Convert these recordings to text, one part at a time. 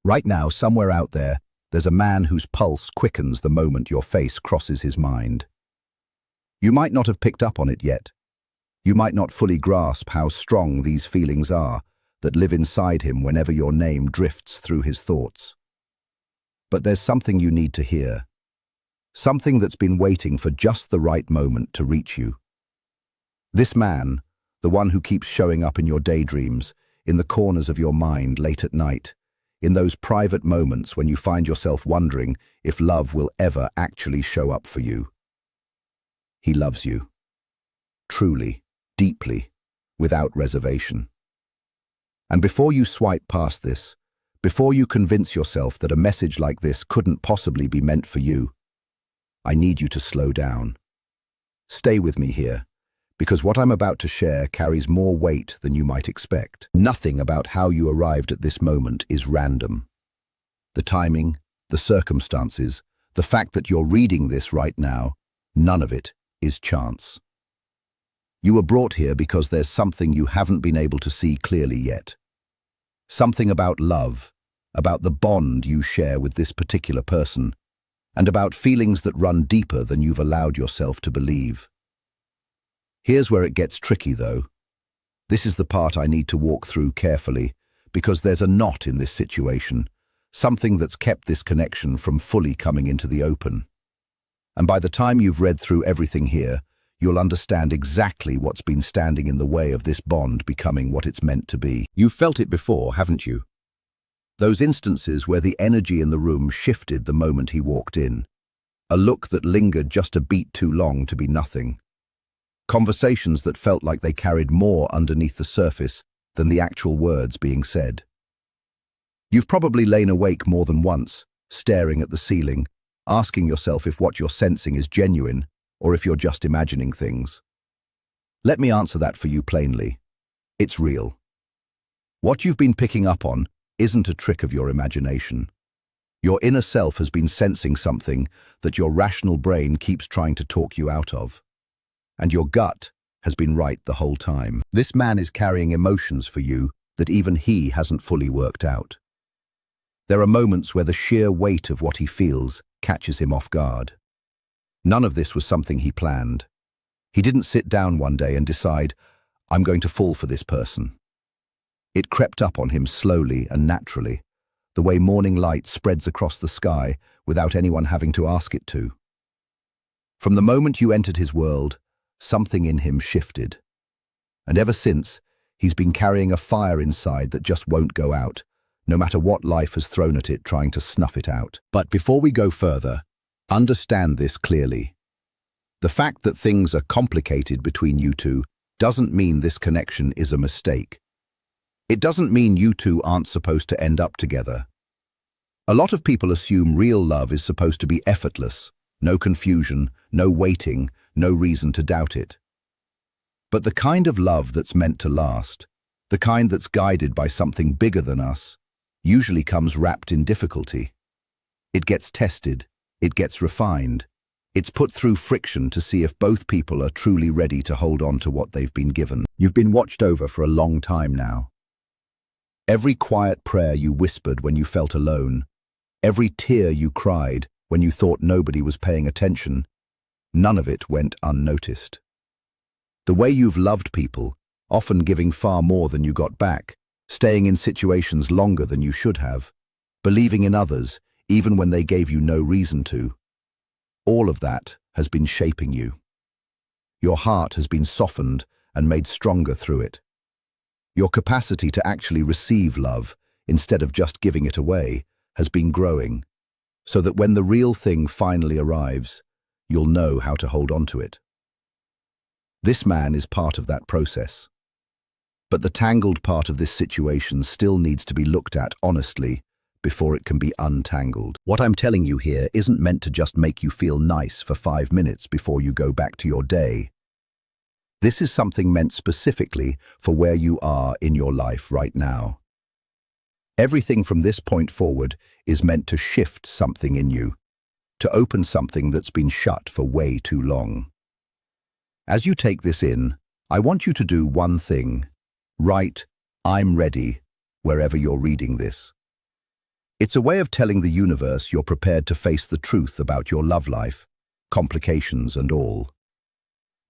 Right now, somewhere out there, there's a man whose pulse quickens the moment your face crosses his mind. You might not have picked up on it yet. You might not fully grasp how strong these feelings are that live inside him whenever your name drifts through his thoughts. But there's something you need to hear. Something that's been waiting for just the right moment to reach you. This man, the one who keeps showing up in your daydreams, in the corners of your mind late at night, in those private moments when you find yourself wondering if love will ever actually show up for you. He loves you. Truly, deeply, without reservation. And before you swipe past this, before you convince yourself that a message like this couldn't possibly be meant for you, I need you to slow down. Stay with me here, because what I'm about to share carries more weight than you might expect. Nothing about how you arrived at this moment is random. The timing, the circumstances, the fact that you're reading this right now, none of it is chance. You were brought here because there's something you haven't been able to see clearly yet. Something about love, about the bond you share with this particular person, and about feelings that run deeper than you've allowed yourself to believe. Here's where it gets tricky, though. This is the part I need to walk through carefully, because there's a knot in this situation, something that's kept this connection from fully coming into the open. And by the time you've read through everything here, you'll understand exactly what's been standing in the way of this bond becoming what it's meant to be. You've felt it before, haven't you? Those instances where the energy in the room shifted the moment he walked in. A look that lingered just a beat too long to be nothing. Conversations that felt like they carried more underneath the surface than the actual words being said. You've probably lain awake more than once, staring at the ceiling, asking yourself if what you're sensing is genuine or if you're just imagining things. Let me answer that for you plainly. It's real. What you've been picking up on isn't a trick of your imagination. Your inner self has been sensing something that your rational brain keeps trying to talk you out of. And your gut has been right the whole time. This man is carrying emotions for you that even he hasn't fully worked out. There are moments where the sheer weight of what he feels catches him off guard. None of this was something he planned. He didn't sit down one day and decide, I'm going to fall for this person. It crept up on him slowly and naturally, the way morning light spreads across the sky without anyone having to ask it to. From the moment you entered his world, something in him shifted. And ever since, he's been carrying a fire inside that just won't go out, no matter what life has thrown at it trying to snuff it out. But before we go further, understand this clearly. The fact that things are complicated between you two doesn't mean this connection is a mistake. It doesn't mean you two aren't supposed to end up together. A lot of people assume real love is supposed to be effortless, no confusion, no waiting, no reason to doubt it. But the kind of love that's meant to last, the kind that's guided by something bigger than us, usually comes wrapped in difficulty. It gets tested, it gets refined, it's put through friction to see if both people are truly ready to hold on to what they've been given. You've been watched over for a long time now. Every quiet prayer you whispered when you felt alone, every tear you cried when you thought nobody was paying attention, none of it went unnoticed. The way you've loved people, often giving far more than you got back, staying in situations longer than you should have, believing in others even when they gave you no reason to, all of that has been shaping you. Your heart has been softened and made stronger through it. Your capacity to actually receive love, instead of just giving it away, has been growing, so that when the real thing finally arrives, you'll know how to hold on to it. This man is part of that process. But the tangled part of this situation still needs to be looked at honestly before it can be untangled. What I'm telling you here isn't meant to just make you feel nice for 5 minutes before you go back to your day. This is something meant specifically for where you are in your life right now. Everything from this point forward is meant to shift something in you, to open something that's been shut for way too long. As you take this in, I want you to do one thing. Write, I'm ready, wherever you're reading this. It's a way of telling the universe you're prepared to face the truth about your love life, complications and all.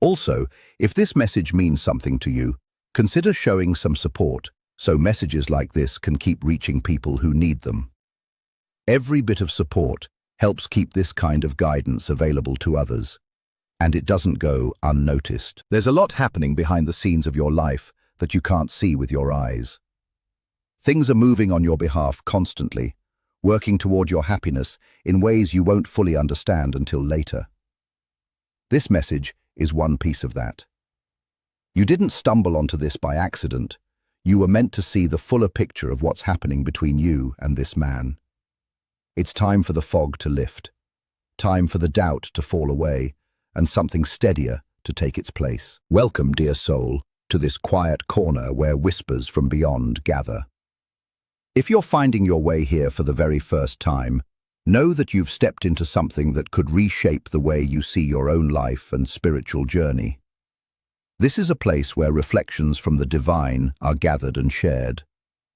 Also, if this message means something to you, consider showing some support so messages like this can keep reaching people who need them. Every bit of support helps keep this kind of guidance available to others, and it doesn't go unnoticed. There's a lot happening behind the scenes of your life that you can't see with your eyes. Things are moving on your behalf constantly, working toward your happiness in ways you won't fully understand until later. This message is one piece of that. You didn't stumble onto this by accident. You were meant to see the fuller picture of what's happening between you and this man. It's time for the fog to lift, time for the doubt to fall away, and something steadier to take its place. Welcome, dear soul, to this quiet corner where whispers from beyond gather. If you're finding your way here for the very first time, know that you've stepped into something that could reshape the way you see your own life and spiritual journey. This is a place where reflections from the divine are gathered and shared,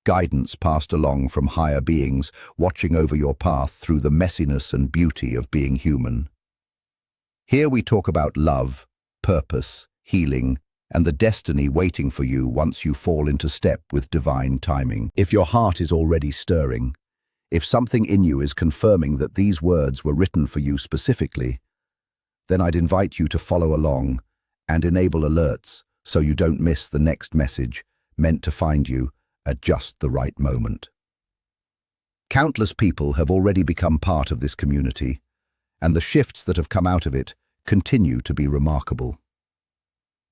guidance passed along from higher beings watching over your path through the messiness and beauty of being human. Here we talk about love, purpose, healing, and the destiny waiting for you once you fall into step with divine timing. If your heart is already stirring, if something in you is confirming that these words were written for you specifically, then I'd invite you to follow along and enable alerts so you don't miss the next message meant to find you at just the right moment. Countless people have already become part of this community, and the shifts that have come out of it continue to be remarkable.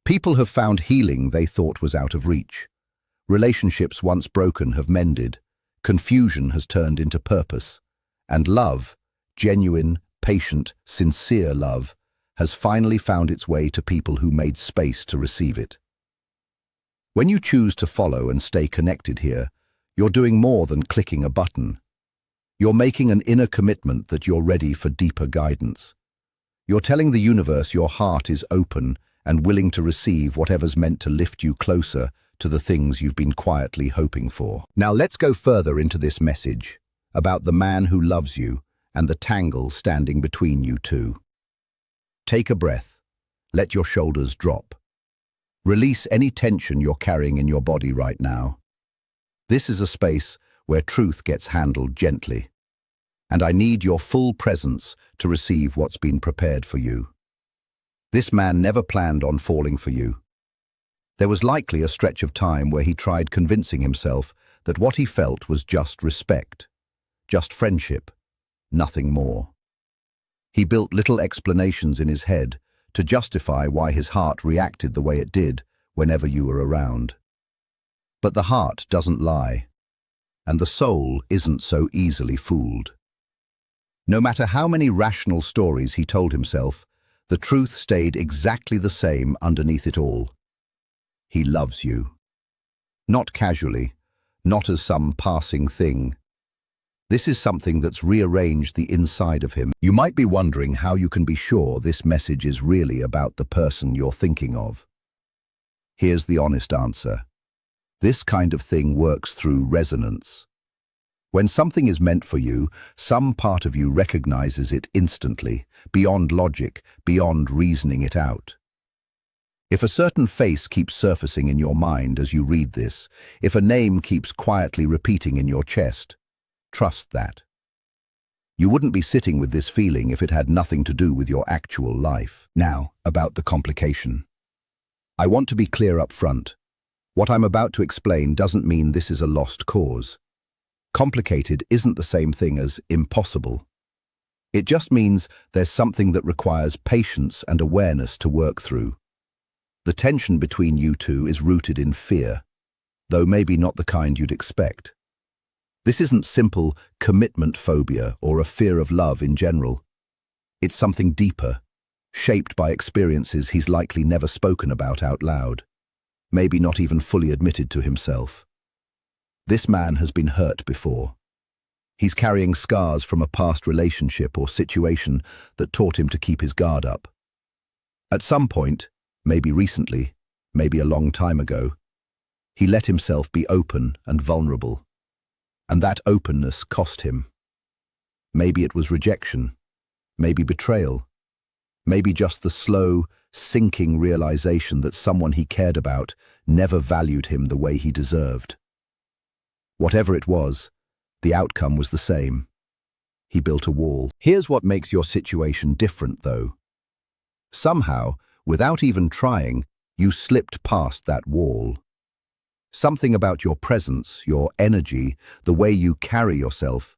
People have found healing they thought was out of reach. Relationships once broken have mended, confusion has turned into purpose, and love, genuine, patient, sincere love, has finally found its way to people who made space to receive it. When you choose to follow and stay connected here, you're doing more than clicking a button. You're making an inner commitment that you're ready for deeper guidance. You're telling the universe your heart is open and willing to receive whatever's meant to lift you closer to the things you've been quietly hoping for. Now let's go further into this message about the man who loves you and the tangle standing between you two. Take a breath. Let your shoulders drop. Release any tension you're carrying in your body right now. This is a space where truth gets handled gently, and I need your full presence to receive what's been prepared for you. This man never planned on falling for you. There was likely a stretch of time where he tried convincing himself that what he felt was just respect, just friendship, nothing more. He built little explanations in his head to justify why his heart reacted the way it did whenever you were around. But the heart doesn't lie, and the soul isn't so easily fooled. No matter how many rational stories he told himself, the truth stayed exactly the same underneath it all. He loves you. Not casually, not as some passing thing. This is something that's rearranged the inside of him. You might be wondering how you can be sure this message is really about the person you're thinking of. Here's the honest answer. This kind of thing works through resonance. When something is meant for you, some part of you recognizes it instantly, beyond logic, beyond reasoning it out. If a certain face keeps surfacing in your mind as you read this, if a name keeps quietly repeating in your chest, trust that. You wouldn't be sitting with this feeling if it had nothing to do with your actual life. Now, about the complication. I want to be clear up front. What I'm about to explain doesn't mean this is a lost cause. Complicated isn't the same thing as impossible. It just means there's something that requires patience and awareness to work through. The tension between you two is rooted in fear, though maybe not the kind you'd expect. This isn't simple commitment phobia or a fear of love in general. It's something deeper, shaped by experiences he's likely never spoken about out loud, maybe not even fully admitted to himself. This man has been hurt before. He's carrying scars from a past relationship or situation that taught him to keep his guard up. At some point, maybe recently, maybe a long time ago, he let himself be open and vulnerable. And that openness cost him. Maybe it was rejection, maybe betrayal, maybe just the slow, sinking realization that someone he cared about never valued him the way he deserved. Whatever it was, the outcome was the same. He built a wall. Here's what makes your situation different, though. Somehow, without even trying, you slipped past that wall. Something about your presence, your energy, the way you carry yourself,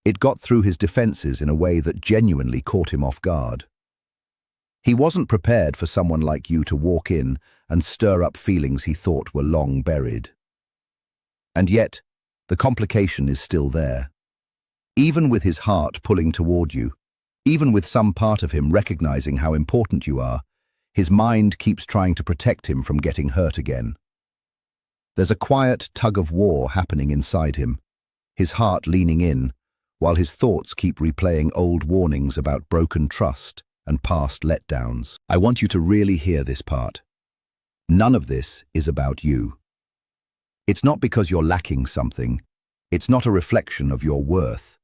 it got through his defenses in a way that genuinely caught him off guard. He wasn't prepared for someone like you to walk in and stir up feelings he thought were long buried. And yet, the complication is still there. Even with his heart pulling toward you, even with some part of him recognizing how important you are, his mind keeps trying to protect him from getting hurt again. There's a quiet tug-of-war happening inside him, his heart leaning in, while his thoughts keep replaying old warnings about broken trust and past letdowns. I want you to really hear this part. None of this is about you. It's not because you're lacking something. It's not a reflection of your worth.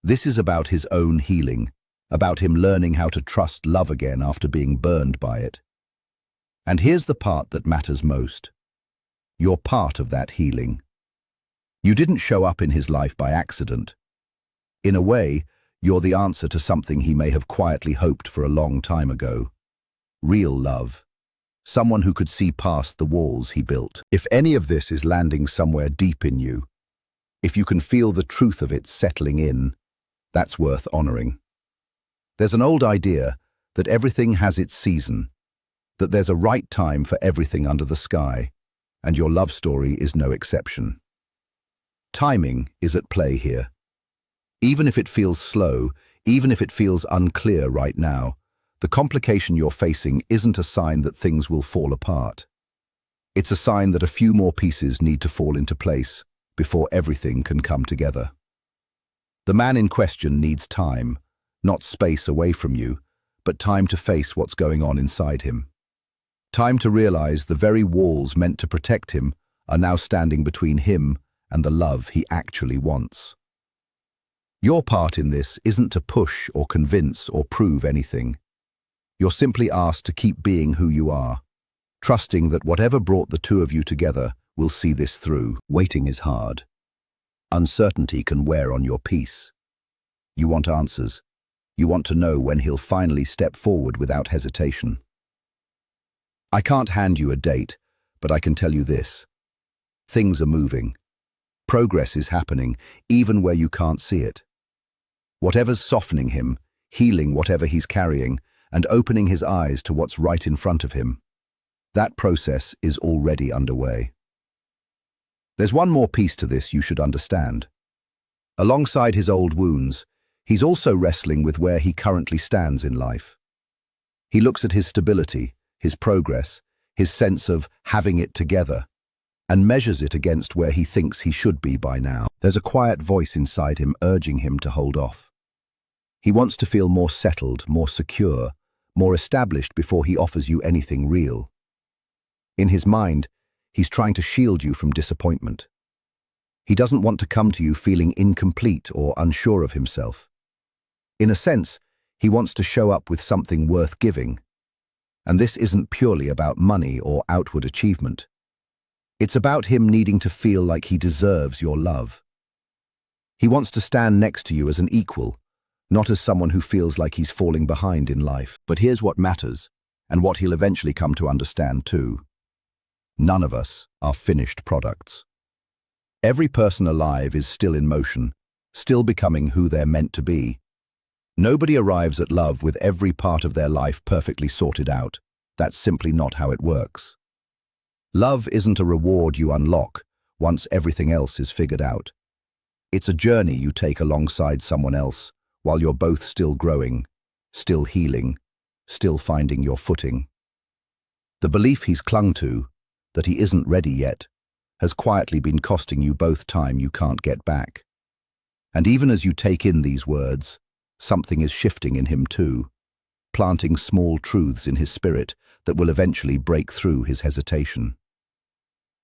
This is about his own healing, about him learning how to trust love again after being burned by it. And here's the part that matters most. You're part of that healing. You didn't show up in his life by accident. In a way, you're the answer to something he may have quietly hoped for a long time ago. Real love. Someone who could see past the walls he built. If any of this is landing somewhere deep in you, if you can feel the truth of it settling in, that's worth honoring. There's an old idea that everything has its season, that there's a right time for everything under the sky, and your love story is no exception. Timing is at play here. Even if it feels slow, even if it feels unclear right now, the complication you're facing isn't a sign that things will fall apart. It's a sign that a few more pieces need to fall into place before everything can come together. The man in question needs time, not space away from you, but time to face what's going on inside him. Time to realize the very walls meant to protect him are now standing between him and the love he actually wants. Your part in this isn't to push or convince or prove anything. You're simply asked to keep being who you are, trusting that whatever brought the two of you together will see this through. Waiting is hard. Uncertainty can wear on your peace. You want answers. You want to know when he'll finally step forward without hesitation. I can't hand you a date, but I can tell you this. Things are moving. Progress is happening, even where you can't see it. Whatever's softening him, healing whatever he's carrying, and opening his eyes to what's right in front of him, that process is already underway. There's one more piece to this you should understand. Alongside his old wounds, he's also wrestling with where he currently stands in life. He looks at his stability, his progress, his sense of having it together, and measures it against where he thinks he should be by now. There's a quiet voice inside him urging him to hold off. He wants to feel more settled, more secure, more established before he offers you anything real. In his mind, he's trying to shield you from disappointment. He doesn't want to come to you feeling incomplete or unsure of himself. In a sense, he wants to show up with something worth giving. And this isn't purely about money or outward achievement. It's about him needing to feel like he deserves your love. He wants to stand next to you as an equal, not as someone who feels like he's falling behind in life. But here's what matters, and what he'll eventually come to understand too. None of us are finished products. Every person alive is still in motion, still becoming who they're meant to be. Nobody arrives at love with every part of their life perfectly sorted out. That's simply not how it works. Love isn't a reward you unlock once everything else is figured out. It's a journey you take alongside someone else while you're both still growing, still healing, still finding your footing. The belief he's clung to, that he isn't ready yet, has quietly been costing you both time you can't get back. And even as you take in these words, something is shifting in him too, planting small truths in his spirit that will eventually break through his hesitation.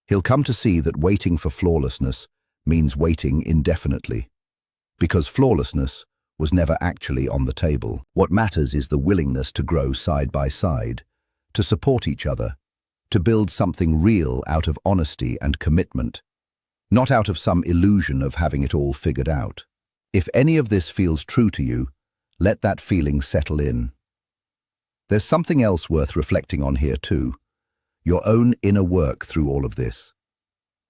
He'll come to see that waiting for flawlessness means waiting indefinitely, because flawlessness was never actually on the table. What matters is the willingness to grow side by side, to support each other, to build something real out of honesty and commitment, not out of some illusion of having it all figured out. If any of this feels true to you, let that feeling settle in. There's something else worth reflecting on here too, your own inner work through all of this.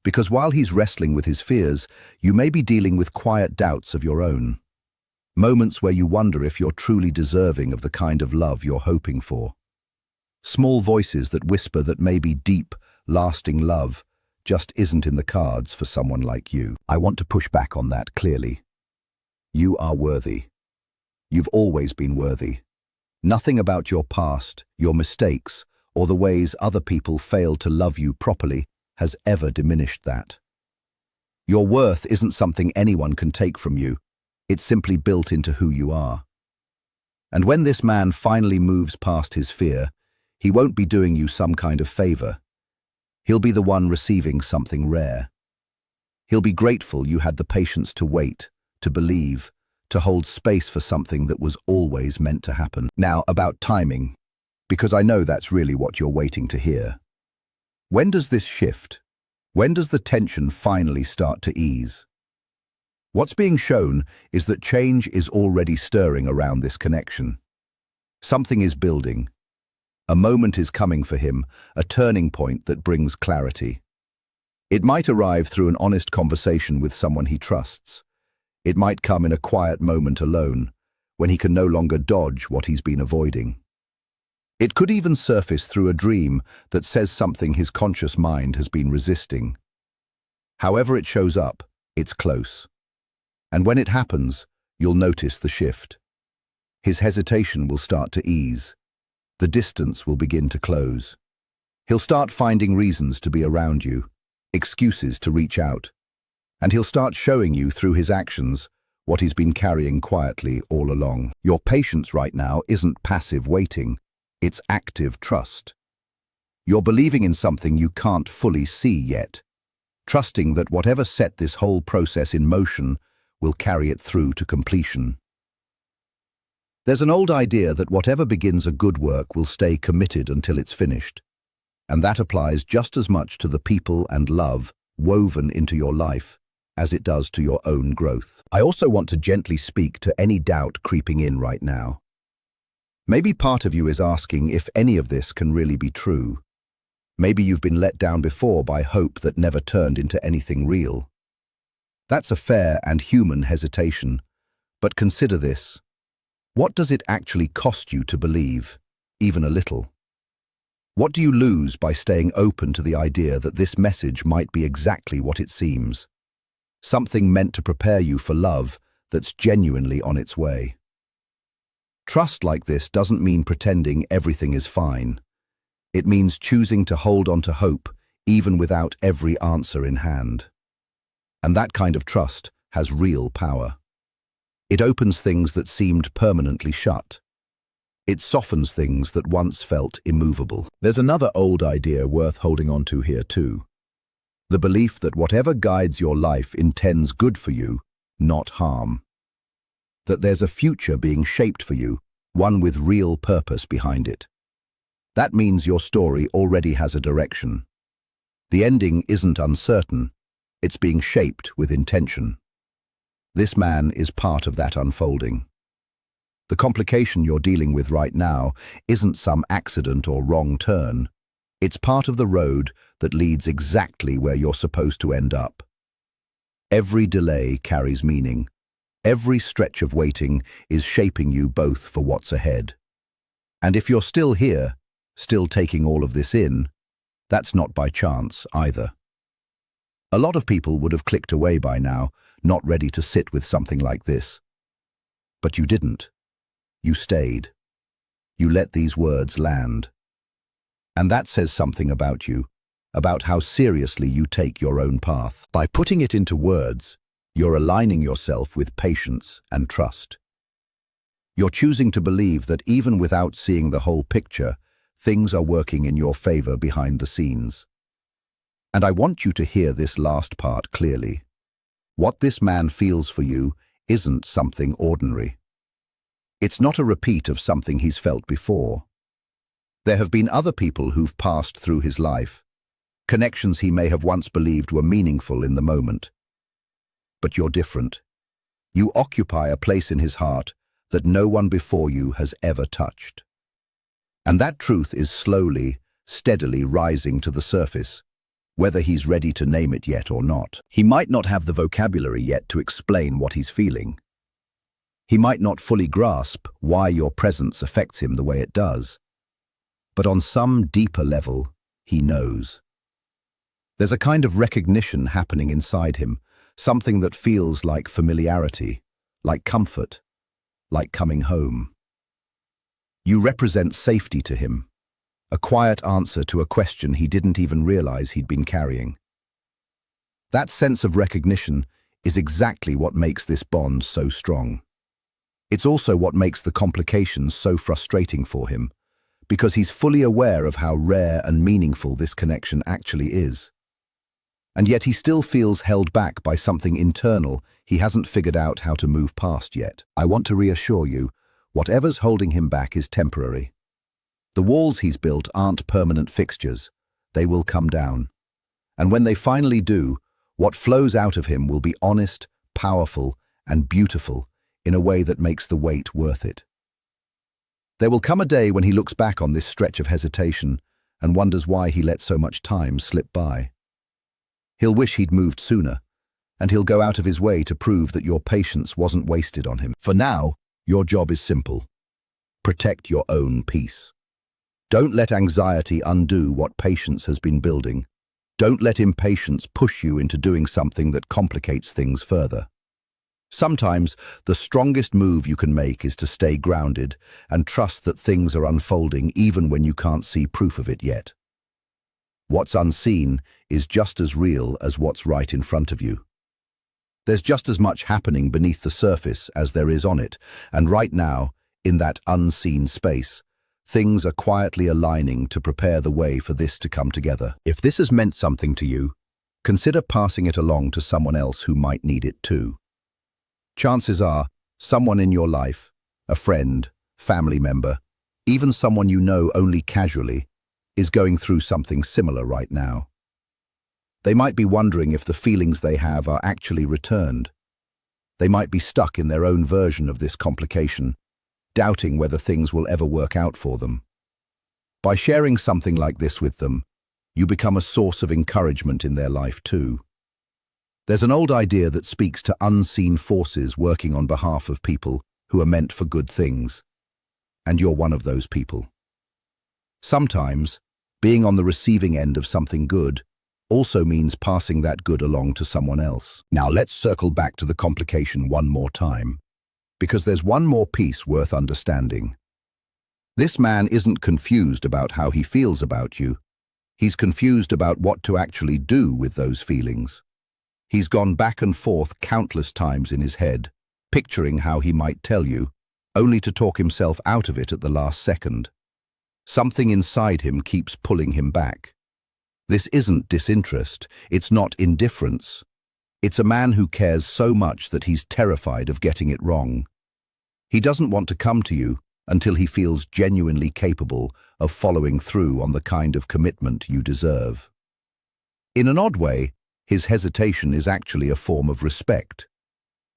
Because while he's wrestling with his fears, you may be dealing with quiet doubts of your own. Moments where you wonder if you're truly deserving of the kind of love you're hoping for. Small voices that whisper that maybe deep, lasting love just isn't in the cards for someone like you. I want to push back on that clearly. You are worthy. You've always been worthy. Nothing about your past, your mistakes, or the ways other people failed to love you properly has ever diminished that. Your worth isn't something anyone can take from you. It's simply built into who you are. And when this man finally moves past his fear, he won't be doing you some kind of favor. He'll be the one receiving something rare. He'll be grateful you had the patience to wait, to believe, to hold space for something that was always meant to happen. Now, about timing, because I know that's really what you're waiting to hear. When does this shift? When does the tension finally start to ease? What's being shown is that change is already stirring around this connection. Something is building. A moment is coming for him, a turning point that brings clarity. It might arrive through an honest conversation with someone he trusts. It might come in a quiet moment alone, when he can no longer dodge what he's been avoiding. It could even surface through a dream that says something his conscious mind has been resisting. However it shows up, it's close. And when it happens, you'll notice the shift. His hesitation will start to ease. The distance will begin to close. He'll start finding reasons to be around you, excuses to reach out. And he'll start showing you through his actions what he's been carrying quietly all along. Your patience right now isn't passive waiting. It's active trust. You're believing in something you can't fully see yet, trusting that whatever set this whole process in motion will carry it through to completion. There's an old idea that whatever begins a good work will stay committed until it's finished, and that applies just as much to the people and love woven into your life as it does to your own growth. I also want to gently speak to any doubt creeping in right now. Maybe part of you is asking if any of this can really be true. Maybe you've been let down before by hope that never turned into anything real. That's a fair and human hesitation, but consider this. What does it actually cost you to believe, even a little? What do you lose by staying open to the idea that this message might be exactly what it seems? Something meant to prepare you for love that's genuinely on its way. Trust like this doesn't mean pretending everything is fine. It means choosing to hold on to hope even without every answer in hand. And that kind of trust has real power. It opens things that seemed permanently shut. It softens things that once felt immovable. There's another old idea worth holding on to here too. The belief that whatever guides your life intends good for you, not harm. That there's a future being shaped for you, one with real purpose behind it. That means your story already has a direction. The ending isn't uncertain, it's being shaped with intention. This man is part of that unfolding. The complication you're dealing with right now isn't some accident or wrong turn. It's part of the road that leads exactly where you're supposed to end up. Every delay carries meaning. Every stretch of waiting is shaping you both for what's ahead. And if you're still here, still taking all of this in, that's not by chance either. A lot of people would have clicked away by now, not ready to sit with something like this. But you didn't. You stayed. You let these words land. And that says something about you, about how seriously you take your own path. By putting it into words, you're aligning yourself with patience and trust. You're choosing to believe that even without seeing the whole picture, things are working in your favor behind the scenes. And I want you to hear this last part clearly. What this man feels for you isn't something ordinary. It's not a repeat of something he's felt before. There have been other people who've passed through his life, connections he may have once believed were meaningful in the moment. But you're different. You occupy a place in his heart that no one before you has ever touched. And that truth is slowly, steadily rising to the surface, whether he's ready to name it yet or not. He might not have the vocabulary yet to explain what he's feeling. He might not fully grasp why your presence affects him the way it does. But on some deeper level, he knows. There's a kind of recognition happening inside him, something that feels like familiarity, like comfort, like coming home. You represent safety to him, a quiet answer to a question he didn't even realize he'd been carrying. That sense of recognition is exactly what makes this bond so strong. It's also what makes the complications so frustrating for him, because he's fully aware of how rare and meaningful this connection actually is. And yet he still feels held back by something internal he hasn't figured out how to move past yet. I want to reassure you, whatever's holding him back is temporary. The walls he's built aren't permanent fixtures. They will come down. And when they finally do, what flows out of him will be honest, powerful, and beautiful in a way that makes the wait worth it. There will come a day when he looks back on this stretch of hesitation and wonders why he let so much time slip by. He'll wish he'd moved sooner, and he'll go out of his way to prove that your patience wasn't wasted on him. For now, your job is simple. Protect your own peace. Don't let anxiety undo what patience has been building. Don't let impatience push you into doing something that complicates things further. Sometimes, the strongest move you can make is to stay grounded and trust that things are unfolding even when you can't see proof of it yet. What's unseen is just as real as what's right in front of you. There's just as much happening beneath the surface as there is on it, and right now, in that unseen space, things are quietly aligning to prepare the way for this to come together. If this has meant something to you, consider passing it along to someone else who might need it too. Chances are, someone in your life, a friend, family member, even someone you know only casually, is going through something similar right now. They might be wondering if the feelings they have are actually returned. They might be stuck in their own version of this complication, doubting whether things will ever work out for them. By sharing something like this with them, you become a source of encouragement in their life too. There's an old idea that speaks to unseen forces working on behalf of people who are meant for good things, and you're one of those people. Sometimes, being on the receiving end of something good also means passing that good along to someone else. Now let's circle back to the complication one more time, because there's one more piece worth understanding. This man isn't confused about how he feels about you. He's confused about what to actually do with those feelings. He's gone back and forth countless times in his head, picturing how he might tell you, only to talk himself out of it at the last second. Something inside him keeps pulling him back. This isn't disinterest, it's not indifference. It's a man who cares so much that he's terrified of getting it wrong. He doesn't want to come to you until he feels genuinely capable of following through on the kind of commitment you deserve. In an odd way, his hesitation is actually a form of respect.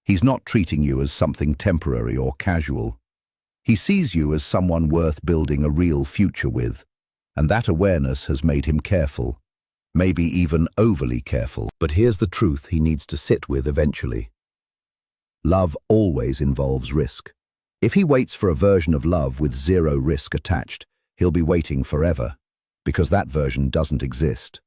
He's not treating you as something temporary or casual. He sees you as someone worth building a real future with, and that awareness has made him careful, maybe even overly careful. But here's the truth he needs to sit with eventually. Love always involves risk. If he waits for a version of love with zero risk attached, he'll be waiting forever, because that version doesn't exist.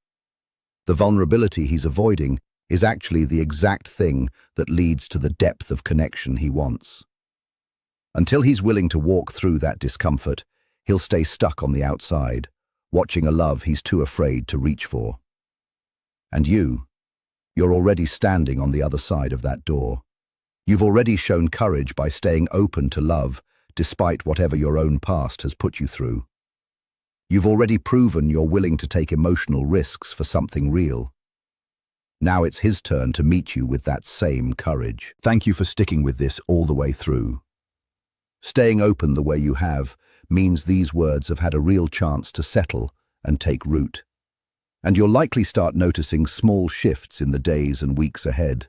The vulnerability he's avoiding is actually the exact thing that leads to the depth of connection he wants. Until he's willing to walk through that discomfort, he'll stay stuck on the outside, watching a love he's too afraid to reach for. And you're already standing on the other side of that door. You've already shown courage by staying open to love, despite whatever your own past has put you through. You've already proven you're willing to take emotional risks for something real. Now it's his turn to meet you with that same courage. Thank you for sticking with this all the way through. Staying open the way you have means these words have had a real chance to settle and take root. And you'll likely start noticing small shifts in the days and weeks ahead.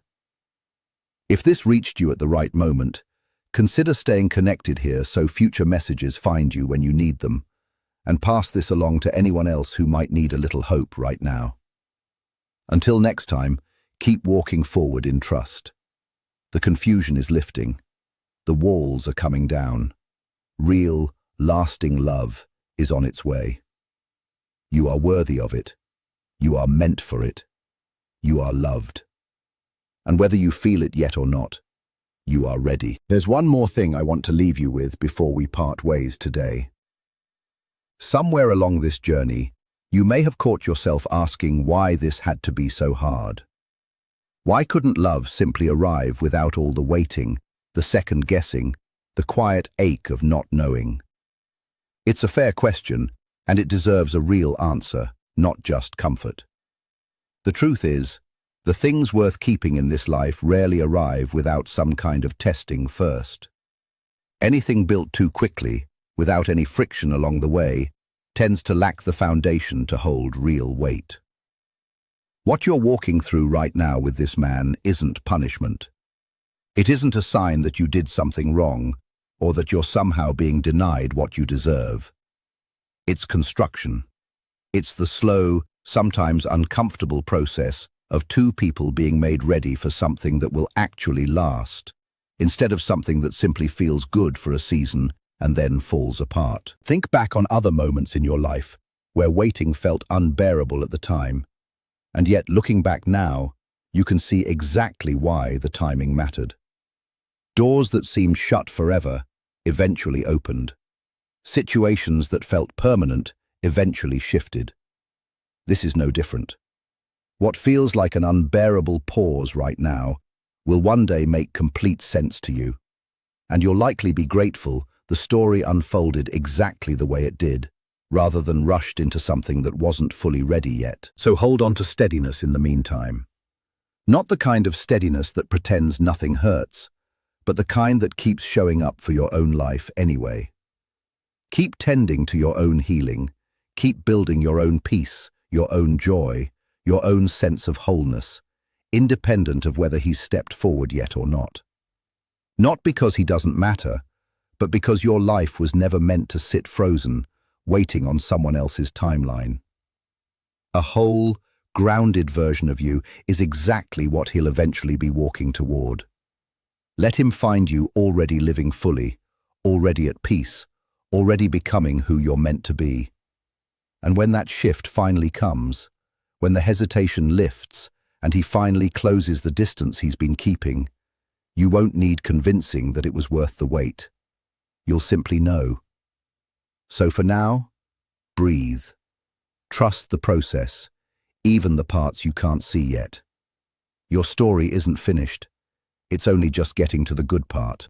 If this reached you at the right moment, consider staying connected here so future messages find you when you need them, and pass this along to anyone else who might need a little hope right now. Until next time, keep walking forward in trust. The confusion is lifting. The walls are coming down. Real, lasting love is on its way. You are worthy of it. You are meant for it. You are loved. And whether you feel it yet or not, you are ready. There's one more thing I want to leave you with before we part ways today. Somewhere along this journey, you may have caught yourself asking why this had to be so hard. Why couldn't love simply arrive without all the waiting, the second guessing, the quiet ache of not knowing? It's a fair question, and it deserves a real answer, not just comfort. The truth is, the things worth keeping in this life rarely arrive without some kind of testing first. Anything built too quickly, without any friction along the way, tends to lack the foundation to hold real weight. What you're walking through right now with this man isn't punishment. It isn't a sign that you did something wrong, or that you're somehow being denied what you deserve. It's construction. It's the slow, sometimes uncomfortable process of two people being made ready for something that will actually last, instead of something that simply feels good for a season and then falls apart. Think back on other moments in your life where waiting felt unbearable at the time, and yet looking back now, you can see exactly why the timing mattered. Doors that seemed shut forever eventually opened. Situations that felt permanent eventually shifted. This is no different. What feels like an unbearable pause right now will one day make complete sense to you, and you'll likely be grateful the story unfolded exactly the way it did, rather than rushed into something that wasn't fully ready yet. So hold on to steadiness in the meantime. Not the kind of steadiness that pretends nothing hurts, but the kind that keeps showing up for your own life anyway. Keep tending to your own healing. Keep building your own peace, your own joy, your own sense of wholeness, independent of whether he's stepped forward yet or not. Not because he doesn't matter, but because your life was never meant to sit frozen, waiting on someone else's timeline. A whole, grounded version of you is exactly what he'll eventually be walking toward. Let him find you already living fully, already at peace, already becoming who you're meant to be. And when that shift finally comes, when the hesitation lifts and he finally closes the distance he's been keeping, you won't need convincing that it was worth the wait. You'll simply know. So for now, breathe. Trust the process, even the parts you can't see yet. Your story isn't finished. It's only just getting to the good part.